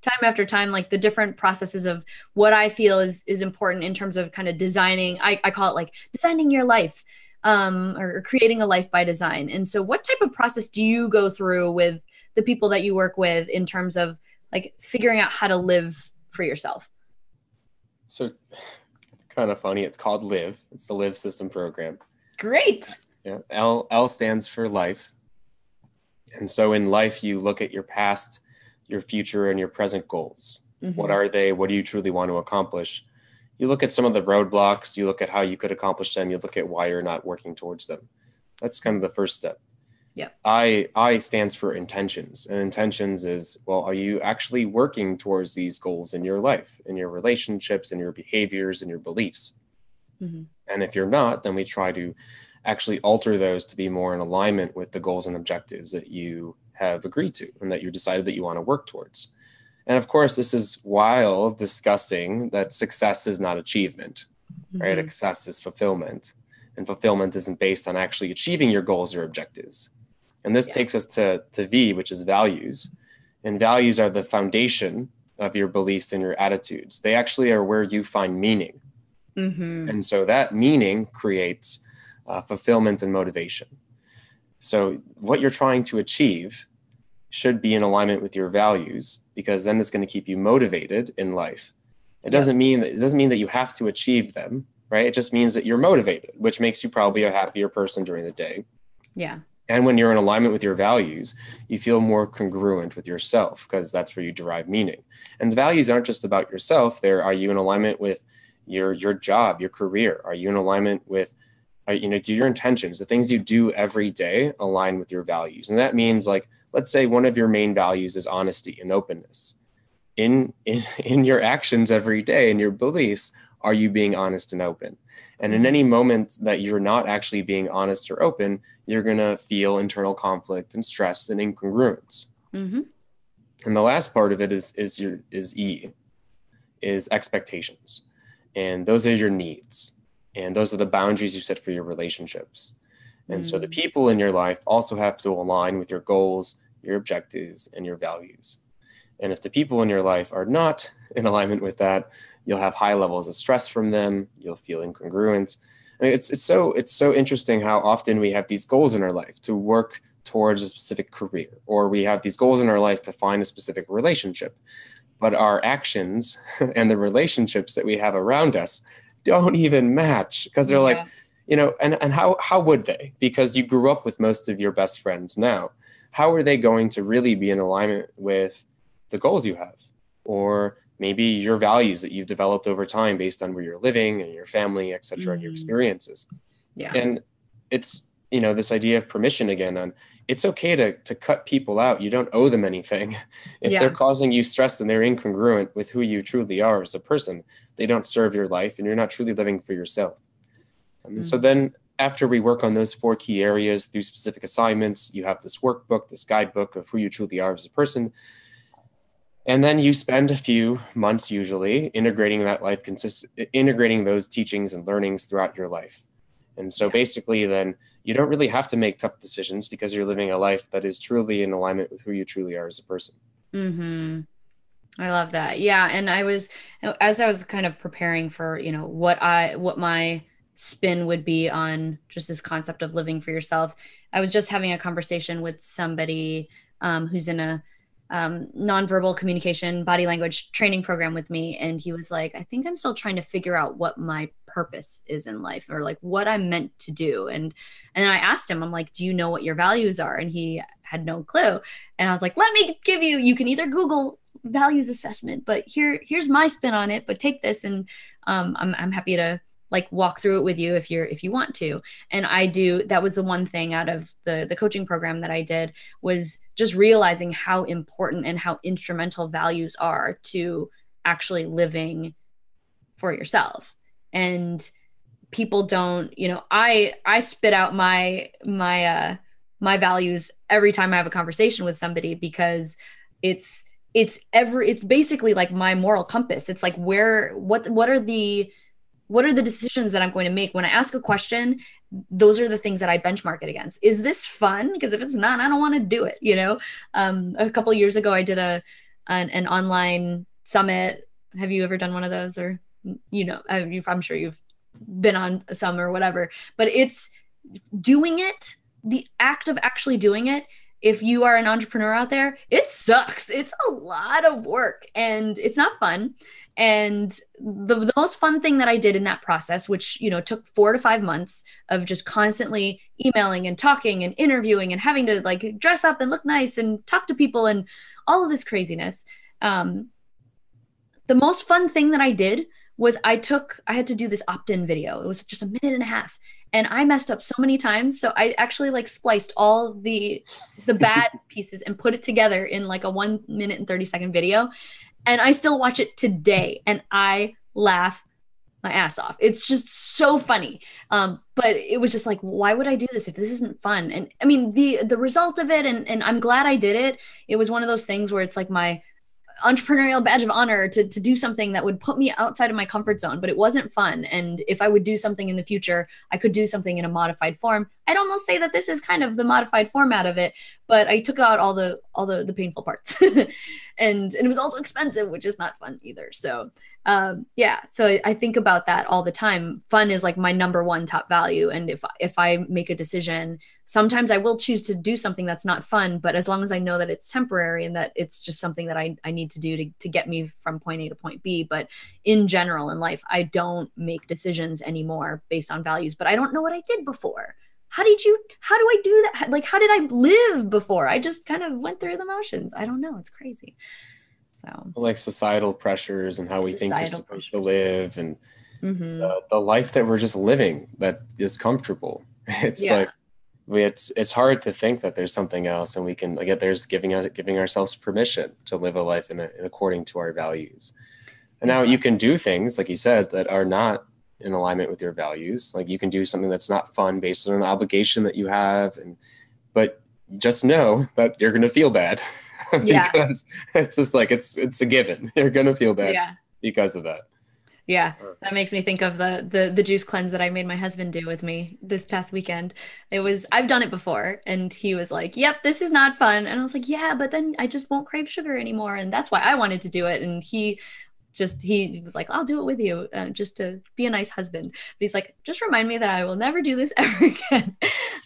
time after time, like the different processes of what I feel is important in terms of kind of designing. I call it like designing your life, or creating a life by design. And so what type of process do you go through with the people that you work with in terms of like figuring out how to live for yourself? So kind of funny. It's called LIVE. It's the LIVE system program. Great. Yeah. L stands for life. And so in life, you look at your past, your future, and your present goals. What are they? What do you truly want to accomplish? You look at some of the roadblocks. You look at how you could accomplish them. You look at why you're not working towards them. That's kind of the first step. Yeah. I stands for intentions. And intentions is, well, are you actually working towards these goals in your life, in your relationships, in your behaviors, and your beliefs? And if you're not, then we try to actually alter those to be more in alignment with the goals and objectives that you have agreed to and that you decided that you want to work towards. And of course, this is while discussing that success is not achievement, right? Success is fulfillment, and fulfillment isn't based on actually achieving your goals or objectives. And this takes us to V, which is values. And values are the foundation of your beliefs and your attitudes. They actually are where you find meaning. And so that meaning creates fulfillment and motivation. So what you're trying to achieve should be in alignment with your values, because then it's going to keep you motivated in life. It doesn't mean that you have to achieve them, right? It just means that you're motivated, which makes you probably a happier person during the day. Yeah. And when you're in alignment with your values, you feel more congruent with yourself, because that's where you derive meaning. And the values aren't just about yourself. Are you in alignment with your job, your career? Are you in alignment with, do your intentions, the things you do every day align with your values? And that means, like, let's say one of your main values is honesty and openness. In your actions every day and your beliefs, are you being honest and open? And in any moment that you're not actually being honest or open, you're going to feel internal conflict and stress and incongruence. And the last part of it is E, is expectations. And those are your needs. And those are the boundaries you set for your relationships. And so the people in your life also have to align with your goals, your objectives, and your values. And if the people in your life are not in alignment with that, you'll have high levels of stress from them. You'll feel incongruent. I mean, it's so interesting how often we have these goals in our life to work towards a specific career, or we have these goals in our life to find a specific relationship, but our actions and the relationships that we have around us don't even match, because they're like, and how would they? Because you grew up with most of your best friends now. How are they going to really be in alignment with the goals you have, or maybe your values that you've developed over time based on where you're living and your family, et cetera, and your experiences? And it's, this idea of permission again, on it's okay to cut people out. You don't owe them anything. If they're causing you stress and they're incongruent with who you truly are as a person, they don't serve your life and you're not truly living for yourself. So then after we work on those 4 key areas through specific assignments, you have this workbook, this guidebook of who you truly are as a person. And then you spend a few months usually integrating integrating those teachings and learnings throughout your life. And so basically then you don't really have to make tough decisions, because you're living a life that is truly in alignment with who you truly are as a person. I love that. Yeah. And as I was kind of preparing for, what my spin would be on just this concept of living for yourself, I was just having a conversation with somebody who's in a nonverbal communication body language training program with me. And he was like, I think I'm still trying to figure out what my purpose is in life, or like what I'm meant to do. And I asked him, I'm like, do you know what your values are? And he had no clue. And I was like, let me give you can either Google values assessment, but here's my spin on it, but take this. And I'm happy to like walk through it with you if you want to. And that was the one thing out of the coaching program that I did, was just realizing how important and how instrumental values are to actually living for yourself. And people don't, I spit out my values every time I have a conversation with somebody, because it's basically like my moral compass. It's like what are the decisions that I'm going to make when I ask a question? Those are the things that I benchmark it against. Is this fun? Because if it's not, I don't want to do it. A couple of years ago, I did an online summit. Have you ever done one of those? Or, I'm sure you've been on some or whatever, but it's doing it, the act of actually doing it. If you are an entrepreneur out there, it sucks. It's a lot of work and it's not fun. And the most fun thing that I did in that process, which, took 4 to 5 months of just constantly emailing and talking and interviewing and having to like dress up and look nice and talk to people and all of this craziness. The most fun thing that I did was I had to do this opt-in video. It was just a minute and a half. And I messed up so many times. So I actually like spliced all the bad pieces and put it together in like a 1 minute and 30-second video. And I still watch it today and I laugh my ass off. It's just so funny. But it was just like, why would I do this if this isn't fun? And I mean, the result of it, and I'm glad I did it. It was one of those things where it's like my entrepreneurial badge of honor to do something that would put me outside of my comfort zone, but it wasn't fun. And if I would do something in the future, I could do something in a modified form. I'd almost say that this is kind of the modified format of it, but I took out all the painful parts. And it was also expensive, which is not fun either. So yeah, so I think about that all the time. Fun is like my number one top value. And if I make a decision, sometimes I will choose to do something that's not fun, but as long as I know that it's temporary and that it's just something that I need to do to get me from point A to point B. But in general in life, I don't make decisions anymore based on values, but I don't know what I did before. How do I do that? Like, how did I live before? I just kind of went through the motions. I don't know. It's crazy. So like societal pressures and how we think we're supposed to live, and the life that we're just living that is comfortable. It's like it's hard to think that there's something else, and we can get there's giving ourselves permission to live a life in according to our values. And now you can do things, like you said, that are not in alignment with your values. Like you can do something that's not fun based on an obligation that you have, but just know that you're going to feel bad because it's just like it's a given. You're going to feel bad because of that. Yeah, that makes me think of the juice cleanse that I made my husband do with me this past weekend. I've done it before, and he was like, "Yep, this is not fun." And I was like, "Yeah, but then I just won't crave sugar anymore." And that's why I wanted to do it. And he was like, "I'll do it with you, just to be a nice husband." But he's like, "Just remind me that I will never do this ever again."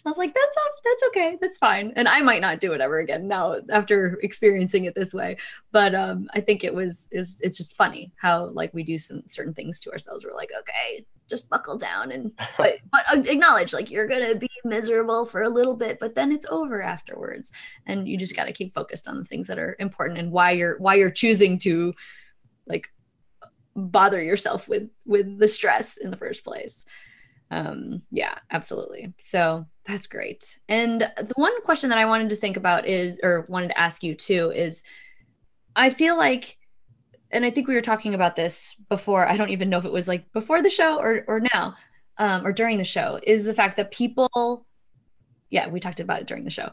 I was like, that's okay. That's fine. And I might not do it ever again now after experiencing it this way. But I think it's just funny how like we do some certain things to ourselves. We're like, okay, just buckle down and but acknowledge like you're gonna be miserable for a little bit, but then it's over afterwards. And you just got to keep focused on the things that are important and why you're choosing to like bother yourself with the stress in the first place. Yeah, absolutely. So that's great. And the one question that I wanted to ask you too is, I feel like, and I think we were talking about this before, I don't even know if it was like before the show or now, or during the show, is the fact that we talked about it during the show.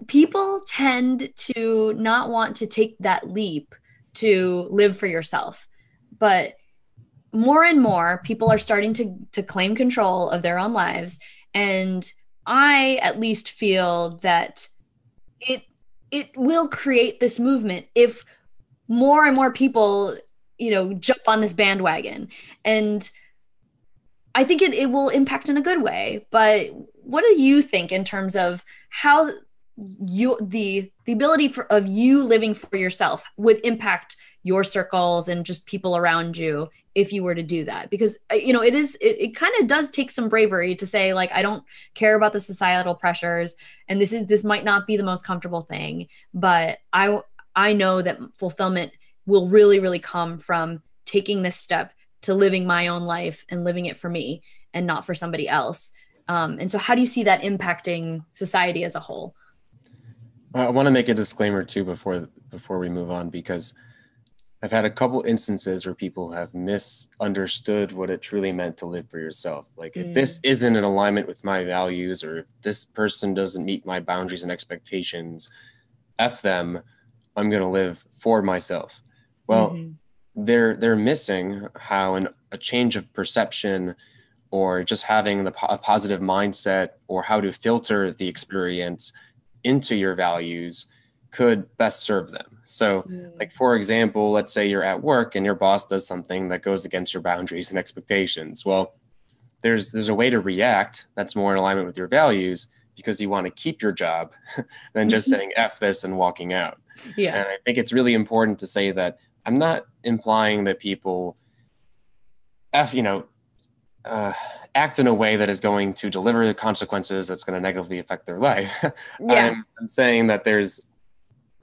People tend to not want to take that leap to live for yourself, but more and more people are starting to claim control of their own lives. And I at least feel that it will create this movement if more and more people, jump on this bandwagon. And I think it will impact in a good way. But what do you think in terms of how the ability of you living for yourself would impact your circles and just people around you if you were to do that? Because it kind of does take some bravery to say, like, I don't care about the societal pressures, and this might not be the most comfortable thing, but I know that fulfillment will really, really come from taking this step to living my own life and living it for me and not for somebody else. And so how do you see that impacting society as a whole? I want to make a disclaimer too before we move on, because I've had a couple instances where people have misunderstood what it truly meant to live for yourself. Like, if this isn't in alignment with my values, or if this person doesn't meet my boundaries and expectations, F them, I'm going to live for myself. Well, they're missing how a change of perception, or just having a positive mindset, or how to filter the experience into your values could best serve them. So like, for example, let's say you're at work and your boss does something that goes against your boundaries and expectations. Well, there's a way to react that's more in alignment with your values, because you want to keep your job than just saying F this and walking out. Yeah. And I think it's really important to say that I'm not implying that people you know, act in a way that is going to deliver the consequences that's going to negatively affect their life. Yeah. I'm saying that there's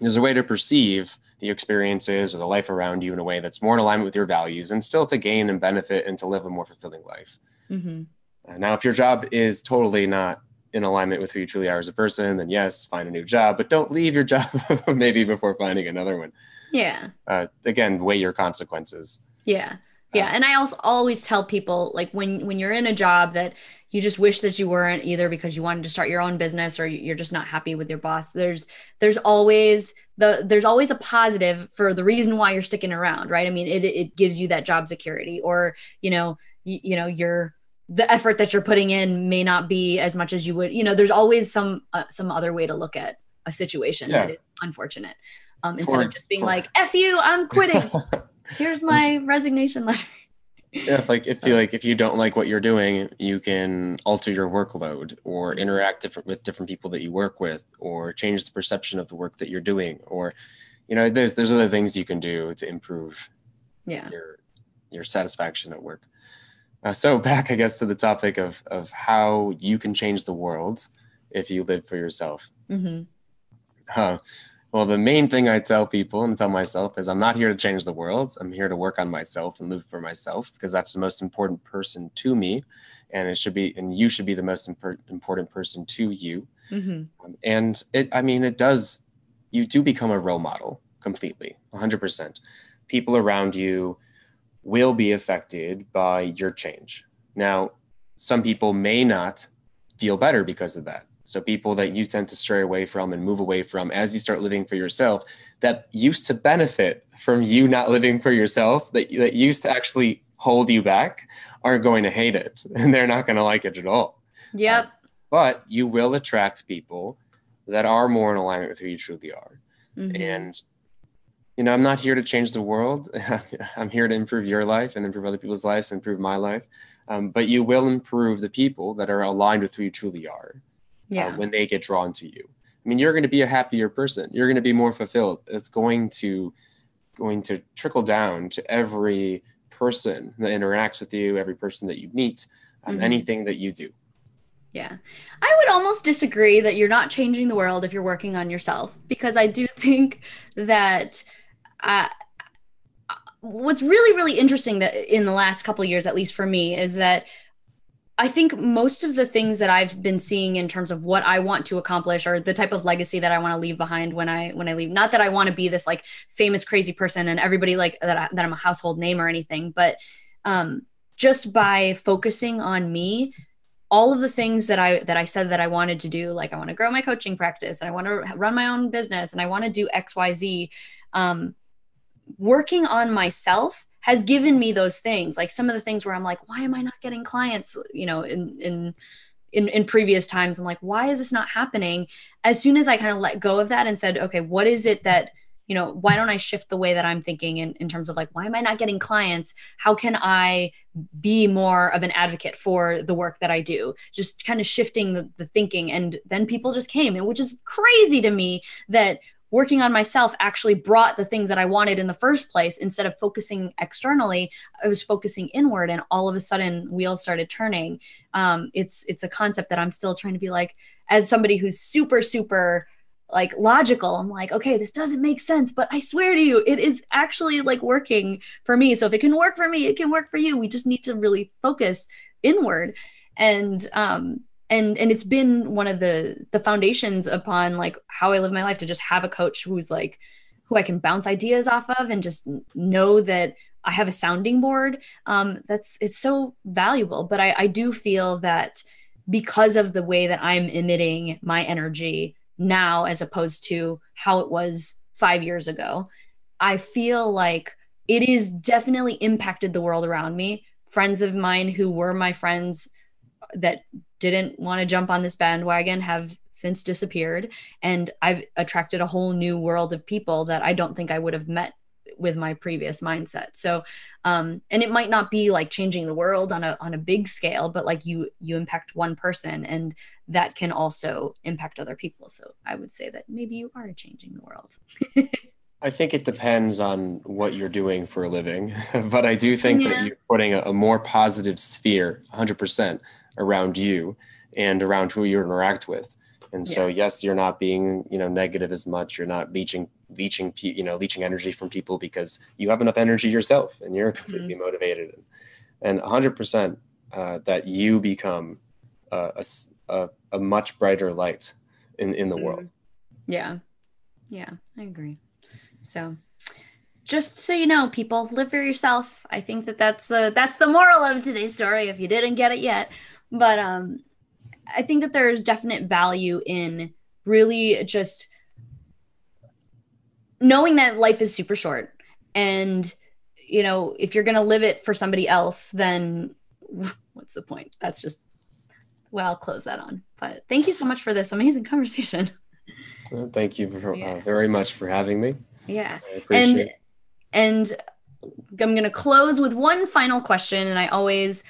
a way to perceive the experiences or the life around you in a way that's more in alignment with your values and still to gain and benefit and to live a more fulfilling life. Mm-hmm. Now, if your job is totally not in alignment with who you truly are as a person, then yes, find a new job, but don't leave your job maybe before finding another one. Yeah. Again, weigh your consequences. Yeah. Yeah. And I also always tell people, like, when you're in a job that you just wish that you weren't, either because you wanted to start your own business or you're just not happy with your boss, there's always a positive for the reason why you're sticking around, right? I mean, it gives you that job security, or, you're the effort that you're putting in may not be as much as you would, there's always some other way to look at a situation that is unfortunate. Instead of just being like, F you, I'm quitting. Here's my resignation letter. Yeah, if you don't like what you're doing, you can alter your workload or interact with different people that you work with, or change the perception of the work that you're doing, or there's other things you can do to improve your satisfaction at work. So back, I guess, to the topic of how you can change the world if you live for yourself. Mm-hmm. Well, the main thing I tell people and tell myself is I'm not here to change the world. I'm here to work on myself and live for myself, because that's the most important person to me. And you should be the most important person to you. Mm-hmm. You do become a role model completely, 100%. People around you will be affected by your change. Now, some people may not feel better because of that. So people that you tend to stray away from and move away from as you start living for yourself, that used to benefit from you not living for yourself, that used to actually hold you back, are going to hate it, and they're not going to like it at all. Yep. But you will attract people that are more in alignment with who you truly are. Mm-hmm. And I'm not here to change the world. I'm here to improve your life and improve other people's lives and improve my life. But you will improve the people that are aligned with who you truly are. When they get drawn to you. I mean, you're going to be a happier person. You're going to be more fulfilled. It's going to trickle down to every person that interacts with you, every person that you meet, mm-hmm. anything that you do. Yeah. I would almost disagree that you're not changing the world if you're working on yourself, because I do think that what's really, really interesting that in the last couple of years, at least for me, is that I think most of the things that I've been seeing in terms of what I want to accomplish, or the type of legacy that I want to leave behind when I leave, not that I want to be this like famous, crazy person and everybody like that I'm a household name or anything, but just by focusing on me, all of the things that I said that I wanted to do, like I want to grow my coaching practice, and I want to run my own business, and I want to do X, Y, Z, working on myself has given me those things. Like some of the things where I'm like, why am I not getting clients? In previous times, I'm like, why is this not happening? As soon as I kind of let go of that and said, okay, what is it that, why don't I shift the way that I'm thinking in terms of like, why am I not getting clients? How can I be more of an advocate for the work that I do? Just kind of shifting the thinking. And then people just came, and which is crazy to me that working on myself actually brought the things that I wanted in the first place. Instead of focusing externally, I was focusing inward, and all of a sudden wheels started turning. It's a concept that I'm still trying to be like, as somebody who's super, super like logical, I'm like, okay, this doesn't make sense, but I swear to you, it is actually like working for me. So if it can work for me, it can work for you. We just need to really focus inward. And it's been one of the foundations upon like how I live my life, to just have a coach who I can bounce ideas off of, and just know that I have a sounding board. It's so valuable. But I do feel that because of the way that I'm emitting my energy now, as opposed to how it was 5 years ago, I feel like it is definitely impacted the world around me. Friends of mine who were my friends that didn't want to jump on this bandwagon have since disappeared. And I've attracted a whole new world of people that I don't think I would have met with my previous mindset. So, and it might not be like changing the world on a big scale, but like you impact one person, and that can also impact other people. So I would say that maybe you are changing the world. I think it depends on what you're doing for a living, but I do think that Yeah. you're putting a more positive sphere, 100%, around you and around who you interact with. And so, Yeah. yes, you're not being, negative as much. You're not leeching energy from people because you have enough energy yourself and you're completely Mhm. motivated. And 100% that you become a much brighter light in the world. Mhm. Yeah. Yeah, I agree. So just so you know, people, live for yourself. I think that that's the moral of today's story if you didn't get it yet. But I think that there's definite value in really just knowing that life is super short. And, if you're going to live it for somebody else, then what's the point? That's just what I'll close that on. But thank you so much for this amazing conversation. Thank you Yeah. very much for having me. Yeah. I And, appreciate it. and I'm going to close with one final question. And I always,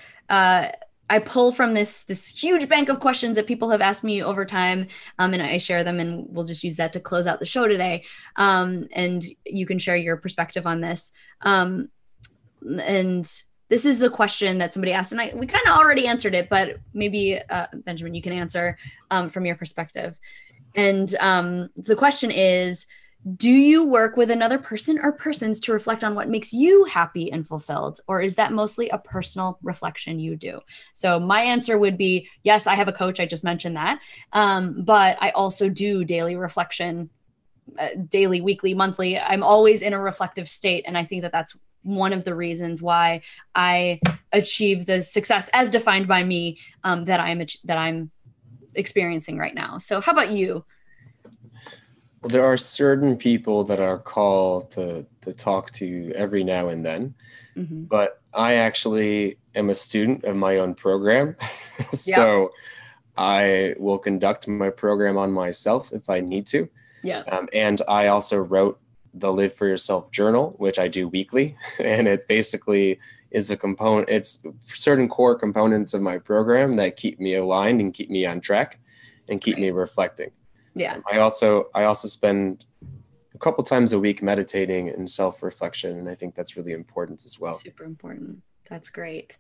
I pull from this huge bank of questions that people have asked me over time, and I share them, and we'll just use that to close out the show today. And you can share your perspective on this. And this is the question that somebody asked, and we kind of already answered it, but maybe Benjamin, you can answer from your perspective. And the question is, do you work with another person or persons to reflect on what makes you happy and fulfilled? Or is that mostly a personal reflection you do? So my answer would be, yes, I have a coach. I just mentioned that. But I also do daily reflection, daily, weekly, monthly. I'm always in a reflective state. And I think that that's one of the reasons why I achieve the success as defined by me that I'm experiencing right now. So how about you? Well, there are certain people that are called to talk to every now and then, Mm-hmm. but I actually am a student of my own program. Yep. So I will conduct my program on myself if I need to. Yeah. And I also wrote the Live for Yourself journal, which I do weekly. And it basically is a component, it's certain core components of my program that keep me aligned and keep me on track and keep me reflecting. Yeah. I also spend a couple times a week meditating and self-reflection, and I think that's really important as well. Super important. That's great.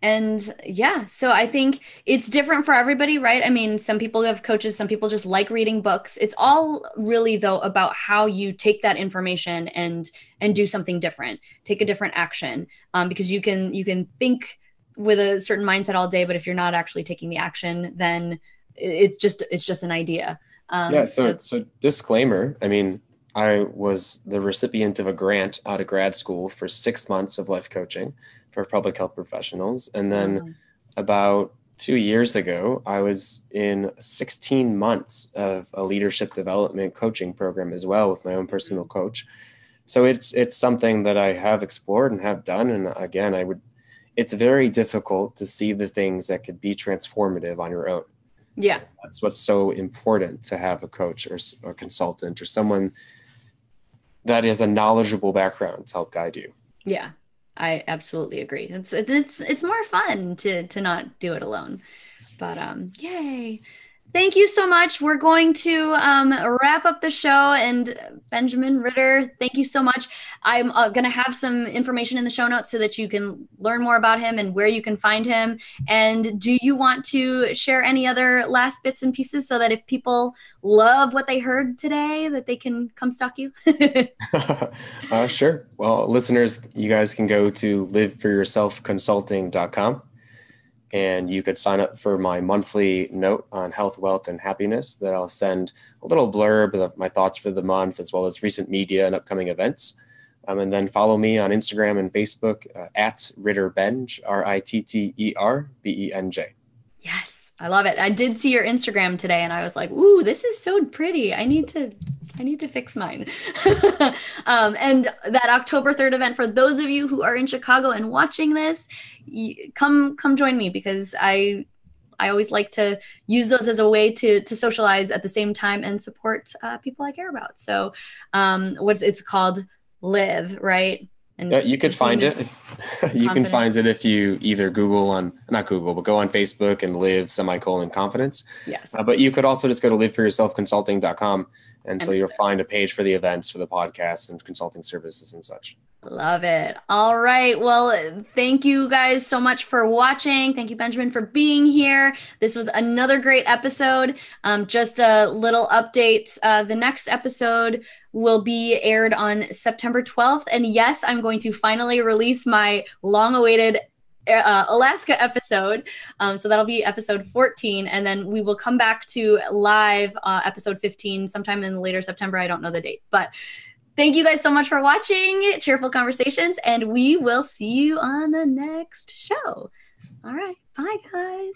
And yeah, so I think it's different for everybody, right? I mean, some people have coaches, some people just like reading books. It's all really though about how you take that information and do something different, take a different action. Because you can think with a certain mindset all day, but if you're not actually taking the action, then it's just an idea. Yeah, So so disclaimer, I mean, I was the recipient of a grant out of grad school for 6 months of life coaching for public health professionals. And oh, then nice. about 2 years ago, I was in 16 months of a leadership development coaching program as well with my own personal coach. So it's something that I have explored and have done. And again, it's very difficult to see the things that could be transformative on your own. Yeah. That's what's so important, to have a coach or a consultant or someone that is a knowledgeable background to help guide you. Yeah, I absolutely agree. It's more fun to not do it alone. But yay. Thank you so much. We're going to wrap up the show. And Benjamin Ritter, thank you so much. I'm going to have some information in the show notes so that you can learn more about him and where you can find him. And do you want to share any other last bits and pieces so that if people love what they heard today, that they can come stalk you? Sure. Well, listeners, you guys can go to liveforyourselfconsulting.com, and you could sign up for my monthly note on health, wealth, and happiness that I'll send a little blurb of my thoughts for the month, as well as recent media and upcoming events. And then follow me on Instagram and Facebook at RitterBenj, RitterBenj. Yes, I love it. I did see your Instagram today and I was like, "Ooh, this is so pretty. I need to fix mine." And that October 3rd event, for those of you who are in Chicago and watching this, come join me, because I always like to use those as a way to socialize at the same time and support people I care about. So it's called Live, right? And Yeah, you could find it. You can confident. find it if you either not Google, but go on Facebook and live semicolon confidence. Yes. But you could also just go to liveforyourselfconsulting.com. And so And you'll find a page for the events for the podcast and consulting services and such. love it. All right. Well, thank you guys so much for watching. Thank you, Benjamin, for being here. This was another great episode. Just a little update. The next episode will be aired on September 12th. And yes, I'm going to finally release my long-awaited Alaska episode. So that'll be episode 14. And then we will come back to live episode 15 sometime in later September. I don't know the date, but thank you guys so much for watching Cheerful Conversations, and we will see you on the next show. All right. Bye, guys.